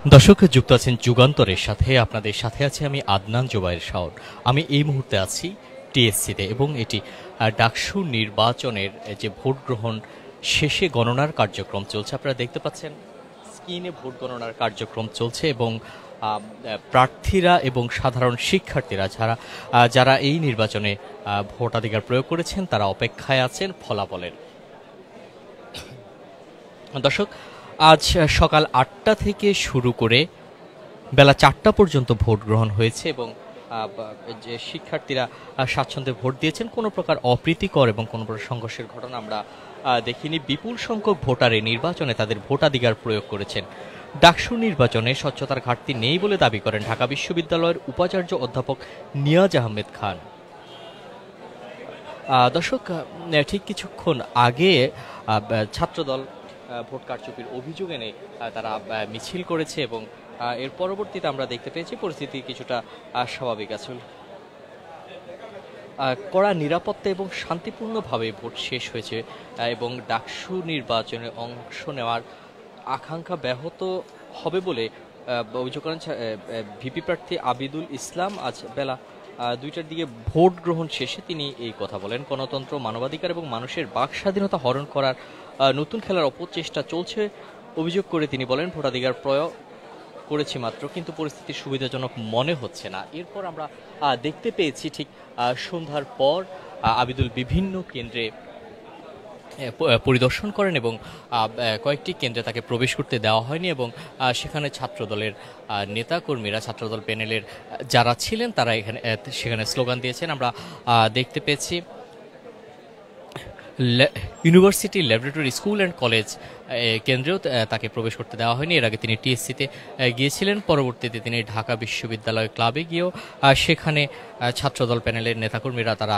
দর্শক যুক্ত আছেন যুগান্তরের সাথে। আপনাদের সাথে আছে আমি আদনান জুবায়ের শাওন। আমি এই মুহূর্তে আছি টিএসসিতে এবং এটি ডাকসু নির্বাচনের যে ভোট গ্রহণ শেষে গণনার কার্যক্রম চলছে। আপনারা দেখতে পাচ্ছেন স্ক্রিনে ভোট গণনার কার্যক্রম চলছে এবং প্রার্থীরা এবং সাধারণ শিক্ষার্থীরা যারা এই নির্বাচনে ভোটাধিকার প্রয়োগ করেছেন তারা অপেক্ষায় আছেন ফলাফলের। দর্শক, আজ সকাল ৮টা থেকে শুরু করে বেলা ৪টা পর্যন্ত ভোট গ্রহণ হয়েছে এবং যে শিক্ষার্থীরা স্বাচ্ছন্দ্যে ভোট দিয়েছেন, কোনো প্রকার অপ্রীতিকর এবং কোনো প্রকার সংঘর্ষের ঘটনা আমরা দেখিনি। বিপুল সংখ্যক ভোটার এই নির্বাচনে তাদের ভোটাধিকার প্রয়োগ করেছেন। ডাকসু নির্বাচনে স্বচ্ছতার ঘাটতি নেই বলে দাবি করেন ঢাকা বিশ্ববিদ্যালয়ের উপাচার্য অধ্যাপক নিয়াজ আহমেদ খান। দর্শক, ঠিক কিছুক্ষণ আগে ছাত্রদল ভোট কারচুপির অভিযোগ এনে তারা মিছিল করেছে এবং এর পরবর্তীতে আমরা দেখতে পেয়েছি পরিস্থিতি কিছুটা স্বাভাবিক আছে। কড়া নিরাপত্তা এবং শান্তিপূর্ণভাবে ভোট শেষ হয়েছে এবং ডাকসু নির্বাচনে অংশ নেওয়ার আকাঙ্ক্ষা ব্যাহত হবে বলে অভিযোগ করেন ভিপি প্রার্থী আবিদুল ইসলাম। আজ বেলা 2টার দিকে ভোট গ্রহণ শেষে তিনি এই কথা বলেন। গণতন্ত্র, মানবাধিকার এবং মানুষের বাক স্বাধীনতা হরণ করার নতুন খেলার অপচেষ্টা চলছে অভিযোগ করে তিনি বলেন, ভোটাধিকার প্রয়োগ করেছি মাত্র, কিন্তু পরিস্থিতি সুবিধাজনক মনে হচ্ছে না। এরপর আমরা দেখতে পেয়েছি ঠিক সন্ধ্যার পর আবিদুল বিভিন্ন কেন্দ্রে পরিদর্শন করেন এবং কয়েকটি কেন্দ্রে তাকে প্রবেশ করতে দেওয়া হয়নি এবং সেখানে ছাত্রদলের নেতাকর্মীরা, ছাত্রদল প্যানেলের যারা ছিলেন তারা সেখানে স্লোগান দিয়েছেন। আমরা দেখতে পেয়েছি university, laboratory, school and college কেন্দ্রেও তাকে প্রবেশ করতে দেওয়া হয়নি। এর আগে তিনি টিএসসিতে গিয়েছিলেন, পরবর্তীতে তিনি ঢাকা বিশ্ববিদ্যালয় ক্লাবে গিয়েও সেখানে ছাত্রদল প্যানেলের নেতাকর্মীরা, তারা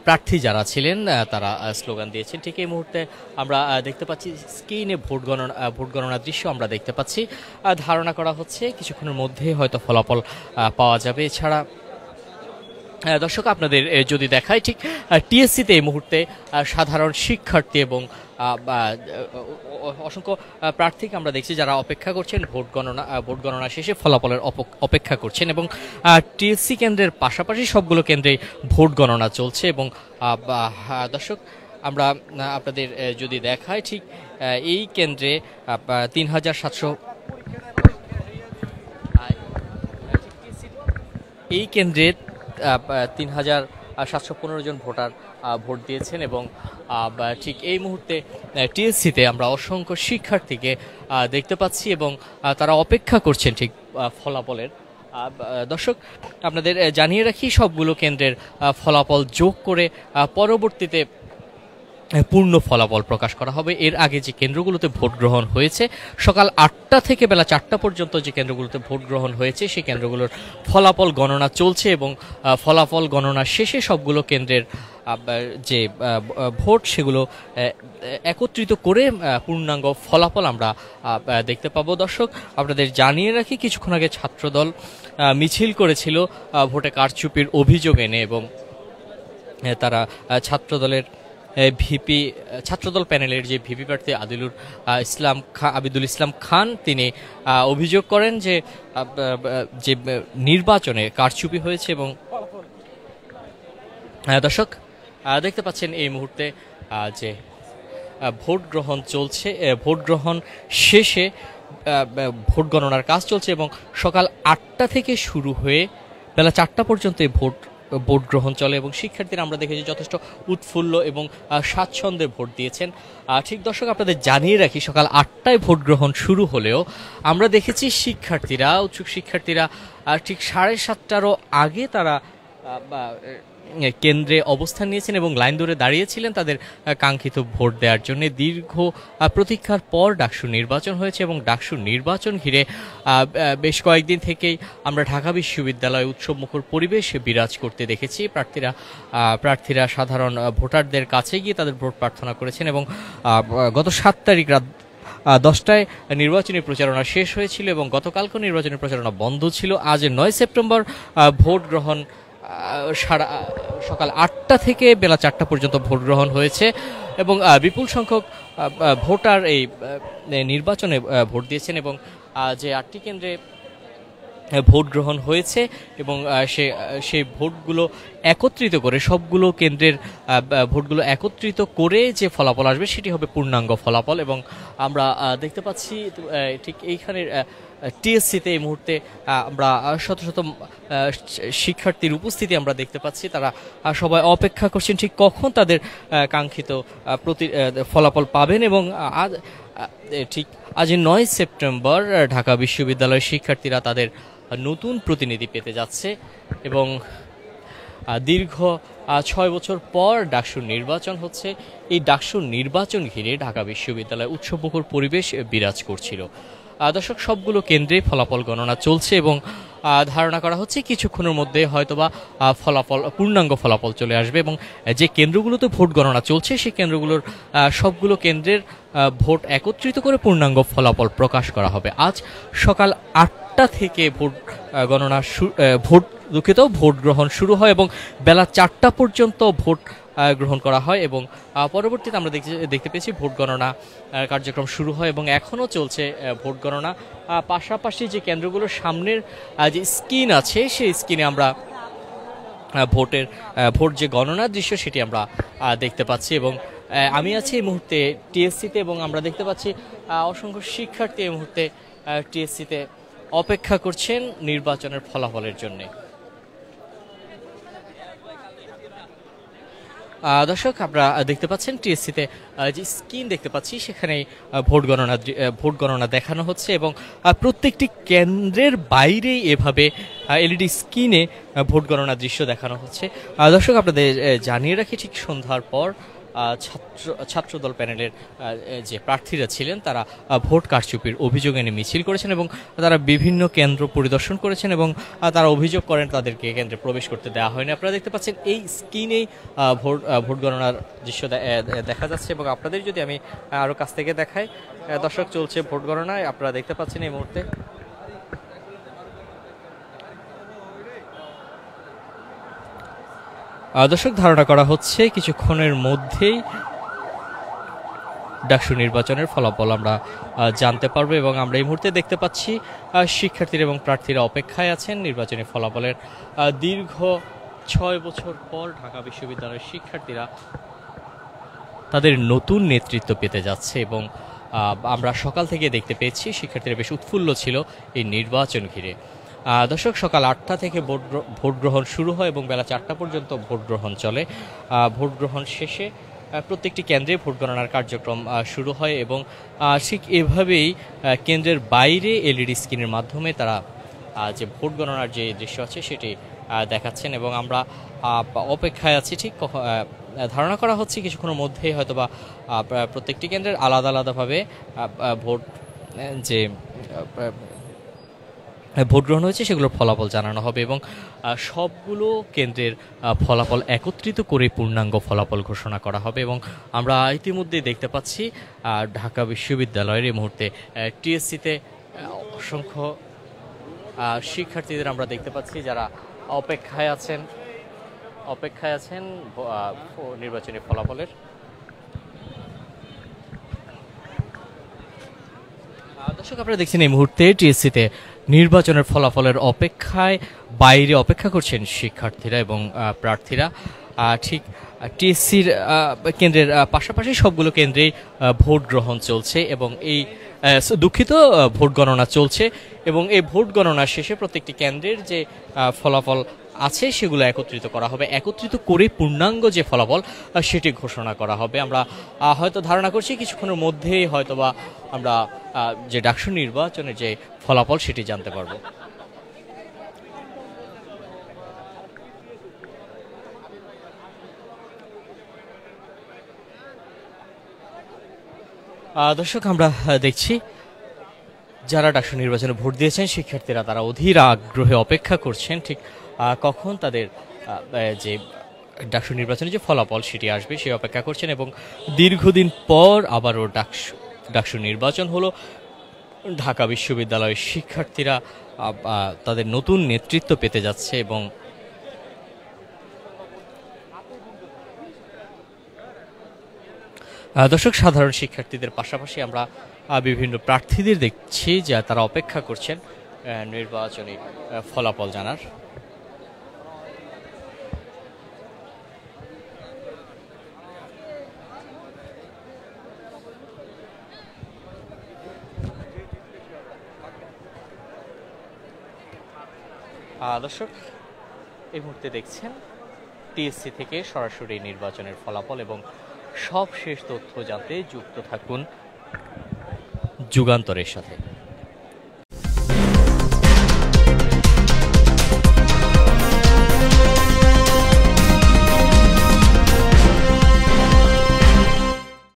প্রার্থী যারা ছিলেন তারা স্লোগান দিয়েছেন। ঠিক এই মুহূর্তে আমরা দেখতে পাচ্ছি স্ক্রিনে ভোট গণনার দৃশ্য আমরা দেখতে পাচ্ছি। ধারণা করা হচ্ছে কিছুক্ষণের মধ্যে হয়তো ফলাফল পাওয়া যাবে। এছাড়া দর্শক, আপনাদের যদি দেখায় ঠিক টিএসসিতে এই মুহূর্তে সাধারণ শিক্ষার্থী এবং অসংখ্য প্রার্থীকে আমরা দেখছি যারা অপেক্ষা করছেন ভোট গণনা শেষে ফলাফলের অপেক্ষা করছেন এবং টিএসসি কেন্দ্রের পাশাপাশি সবগুলো কেন্দ্রে ভোট গণনা চলছে। এবং দর্শক, আমরা আপনাদের যদি দেখায় ঠিক এই কেন্দ্রে 3700 এই কেন্দ্রে 3715 জন ভোটার ভোট দিয়েছেন এবং ঠিক এই মুহূর্তে টিএসসিতে আমরা অসংখ্য শিক্ষার্থীকে দেখতে পাচ্ছি এবং তারা অপেক্ষা করছেন ঠিক ফলাফলের। দর্শক, আপনাদের জানিয়ে রাখি সবগুলো কেন্দ্রের ফলাফল যোগ করে পরবর্তীতে পূর্ণ ফলাফল প্রকাশ করা হবে। এর আগে যে কেন্দ্রগুলোতে ভোট গ্রহণ হয়েছে, সকাল 8টা থেকে বেলা 4টা পর্যন্ত যে কেন্দ্রগুলোতে ভোট গ্রহণ হয়েছে সেই কেন্দ্রগুলোর ফলাফল গণনা চলছে এবং ফলাফল গণনা শেষে সবগুলো কেন্দ্রের যে ভোট সেগুলো একত্রিত করে পূর্ণাঙ্গ ফলাফল আমরা দেখতে পাবো। দর্শক, আপনাদের জানিয়ে রাখি কিছুক্ষণ আগে ছাত্রদল মিছিল করেছিল ভোটে কারচুপির অভিযোগ এনে এবং তারা ছাত্রদল প্যানেলের যে ভিপি প্রার্থী আবিদুল ইসলাম খান তিনি অভিযোগ করেন যে নির্বাচনে কারচুপি হয়েছে এবং দর্শক দেখতে পাচ্ছেন এই মুহূর্তে যে ভোট গ্রহণ চলছে, ভোট গ্রহণ শেষে ভোট গণনার কাজ চলছে এবং সকাল 8টা থেকে শুরু হয়ে বেলা 4টা পর্যন্ত ভোট গ্রহণ চলে এবং শিক্ষার্থীরা আমরা দেখেছি যথেষ্ট উৎফুল্ল এবং স্বাচ্ছন্দ্যে ভোট দিয়েছেন। ঠিক দর্শক, আপনাদের জানিয়ে রাখি সকাল 8টায় ভোট গ্রহণ শুরু হলেও আমরা দেখেছি উৎসুক শিক্ষার্থীরা ঠিক 7:30টারও আগে তারা কেন্দ্রে অবস্থান নিয়েছেন এবং লাইন ধরে দাঁড়িয়েছিলেন তাদের কাঙ্ক্ষিত ভোট দেওয়ার জন্য। দীর্ঘ প্রতীক্ষার পর ডাকসু নির্বাচন হয়েছে এবং ডাকসু নির্বাচন ঘিরে বেশ কয়েকদিন থেকেই আমরা ঢাকা বিশ্ববিদ্যালয়ে উৎসবমুখর পরিবেশ বিরাজ করতে দেখেছি। প্রার্থীরা সাধারণ ভোটারদের কাছে গিয়ে তাদের ভোট প্রার্থনা করেছেন এবং গত 7 তারিখ রাত 10টায় নির্বাচনী প্রচারণা শেষ হয়েছিল এবং গতকালকেও নির্বাচনী প্রচারণা বন্ধ ছিল। আজ 9 সেপ্টেম্বর ভোট গ্রহণ সকাল 8টা থেকে বেলা 4টা পর্যন্ত ভোট গ্রহণ হয়েছে এবং বিপুল সংখ্যক ভোটার এই নির্বাচনে ভোট দিয়েছেন এবং যে 8টি কেন্দ্রে ভোট গ্রহণ হয়েছে এবং সেই ভোটগুলো একত্রিত করে সবগুলো কেন্দ্রের ভোটগুলো একত্রিত করে যে ফলাফল আসবে সেটি হবে পূর্ণাঙ্গ ফলাফল। এবং আমরা দেখতে পাচ্ছি ঠিক এইখানের টিএসসিতে এই মুহূর্তে আমরা শত শত শিক্ষার্থীর উপস্থিতি আমরা দেখতে পাচ্ছি। তারা সবাই অপেক্ষা করছেন ঠিক কখন তাদের কাঙ্ক্ষিত ফলাফল পাবেন। এবং ঠিক আজ 9 সেপ্টেম্বর ঢাকা বিশ্ববিদ্যালয়ের শিক্ষার্থীরা তাদের নতুন প্রতিনিধি পেতে যাচ্ছে এবং দীর্ঘ 6 বছর পর ডাকসুর নির্বাচন হচ্ছে। এই ডাকসুর নির্বাচন ঘিরে ঢাকা বিশ্ববিদ্যালয়ে উৎসবমুখর পরিবেশ বিরাজ করছিল। দর্শক, সবগুলো কেন্দ্রে ফলাফল গণনা চলছে এবং ধারণা করা হচ্ছে কিছুক্ষণের মধ্যে হয়তোবা পূর্ণাঙ্গ ফলাফল চলে আসবে। এবং যে কেন্দ্রগুলোতে ভোট গণনা চলছে সেই কেন্দ্রগুলোর সবগুলো কেন্দ্রের ভোট একত্রিত করে পূর্ণাঙ্গ ফলাফল প্রকাশ করা হবে। আজ সকাল 8টা থেকে ভোট গ্রহণ শুরু হয় এবং বেলা 4টা পর্যন্ত ভোট গ্রহণ করা হয় এবং পরবর্তীতে আমরা দেখতে পেয়েছি ভোট গণনা কার্যক্রম শুরু হয় এবং এখনও চলছে ভোট গণনা। পাশাপাশি যে কেন্দ্রগুলোর সামনের যে স্ক্রিন আছে সেই স্ক্রিনে আমরা ভোট যে গণনার দৃশ্য সেটি আমরা দেখতে পাচ্ছি। এবং আমি আছি এই মুহূর্তে টিএসসিতে এবং আমরা দেখতে পাচ্ছি অসংখ্য শিক্ষার্থী এই মুহূর্তে টিএসসিতে অপেক্ষা করছেন নির্বাচনের ফলাফলের জন্য। দর্শক, আমরা দেখতে পাচ্ছেন টিএসসিতে যে স্ক্রিন দেখতে পাচ্ছি সেখানে ভোট গণনা দেখানো হচ্ছে এবং প্রত্যেকটি কেন্দ্রের বাইরেই এভাবে এলইডি স্ক্রিনে ভোট গণনার দৃশ্য দেখানো হচ্ছে। দর্শক, আপনাদের জানিয়ে রাখি ঠিক সন্ধ্যার পর ছাত্রদল প্যানেলের যে প্রার্থীরা ছিলেন তারা ভোট কারচুপির অভিযোগ এনে মিছিল করেছেন এবং তারা বিভিন্ন কেন্দ্র পরিদর্শন করেছেন এবং তারা অভিযোগ করেন তাদেরকে কেন্দ্রে প্রবেশ করতে দেওয়া হয়নি। আপনারা দেখতে পাচ্ছেন এই স্ক্রিনেই ভোট গণনার দৃশ্য দেখা যাচ্ছে এবং আপনাদের যদি আমি আরও কাছ থেকে দেখাই, দর্শক, চলছে ভোট গণনায় আপনারা দেখতে পাচ্ছেন এই মুহূর্তে। দর্শক, ধারণা করা হচ্ছে কিছুক্ষণের মধ্যেই ডাকসু নির্বাচনের ফলাফল আমরা জানতে পারবো এবং আমরা এই মুহূর্তে দেখতে পাচ্ছি শিক্ষার্থীরা এবং প্রার্থীরা অপেক্ষায় আছেন নির্বাচনী ফলাফলের। দীর্ঘ 6 বছর পর ঢাকা বিশ্ববিদ্যালয়ের শিক্ষার্থীরা তাদের নতুন নেতৃত্ব পেতে যাচ্ছে এবং আমরা সকাল থেকে দেখতে পেয়েছি শিক্ষার্থীরা বেশ উৎফুল্ল ছিল এই নির্বাচন ঘিরে। দর্শক, সকাল 8টা থেকে ভোট গ্রহণ শুরু হয় এবং বেলা 4টা পর্যন্ত ভোট গ্রহণ চলে। ভোট গ্রহণ শেষে প্রত্যেকটি কেন্দ্রে ভোট গণনার কার্যক্রম শুরু হয় এবং ঠিক এভাবেই কেন্দ্রের বাইরে এলইডি স্ক্রিনের মাধ্যমে তারা যে ভোট গণনার যে দৃশ্য আছে সেটি দেখাচ্ছেন এবং আমরা অপেক্ষায় আছি। ঠিক ধারণা করা হচ্ছে কিছুক্ষণের মধ্যেই হয়তোবা প্রত্যেকটি কেন্দ্রের আলাদা আলাদাভাবে ভোট গ্রহণ হয়েছে সেগুলোর ফলাফল জানানো হবে এবং সবগুলো কেন্দ্রের ফলাফল একত্রিত করে পূর্ণাঙ্গ ফলাফল ঘোষণা করা হবে। এবং আমরা ইতিমধ্যে দেখতে পাচ্ছি ঢাকা বিশ্ববিদ্যালয়ের এই মুহূর্তে টিএসসিতে অসংখ্য শিক্ষার্থীদের আমরা দেখতে পাচ্ছি যারা অপেক্ষায় আছেন নির্বাচনী ফলাফলের। দর্শক, আপনারা দেখছেন এই মুহূর্তে টিএসসিতে নির্বাচনের ফলাফলের অপেক্ষায় বাইরে অপেক্ষা করছেন শিক্ষার্থীরা এবং প্রার্থীরা। ঠিক টিএসসির কেন্দ্রের পাশাপাশি সবগুলো কেন্দ্রেই ভোট গ্রহণ চলছে এবং ভোট গণনা চলছে এবং এই ভোট গণনা শেষে প্রত্যেকটি কেন্দ্রের যে ফলাফল আছে সেগুলো একত্রিত করা হবে, একত্রিত করে পূর্ণাঙ্গ যে ফলাফল সেটি ঘোষণা করা হবে। আমরা হয়তো ধারণা করছি কিছুক্ষণের মধ্যেই হয়তোবা আমরা যে ডাকসু নির্বাচনের যে ফলাফল সেটি জানতে পারবো। দর্শক, আমরা দেখছি যারা ডাকসু নির্বাচনে ভোট দিয়েছেন শিক্ষার্থীরা তারা অধীর আগ্রহে অপেক্ষা করছেন ঠিক কখন তাদের যে ডাকসু নির্বাচনের যে ফলাফল সেটি আসবে সে অপেক্ষা করছেন এবং দীর্ঘদিন পর আবারও ডাকসু নির্বাচন হলো। ঢাকা বিশ্ববিদ্যালয়ের শিক্ষার্থীরা তাদের নতুন নেতৃত্ব পেতে যাচ্ছে এবং দর্শক, সাধারণ শিক্ষার্থীদের পাশাপাশি আমরা বিভিন্ন প্রার্থীদের দেখছি যে তারা অপেক্ষা করছেন নির্বাচনী ফলাফল জানার। দর্শক এই মুহূর্তে দেখছেন টিএসসি থেকে সরাসরি নির্বাচনের ফলাফল এবং সব শেষ তথ্য জানতে যুক্ত থাকুন যুগান্তরের সাথে।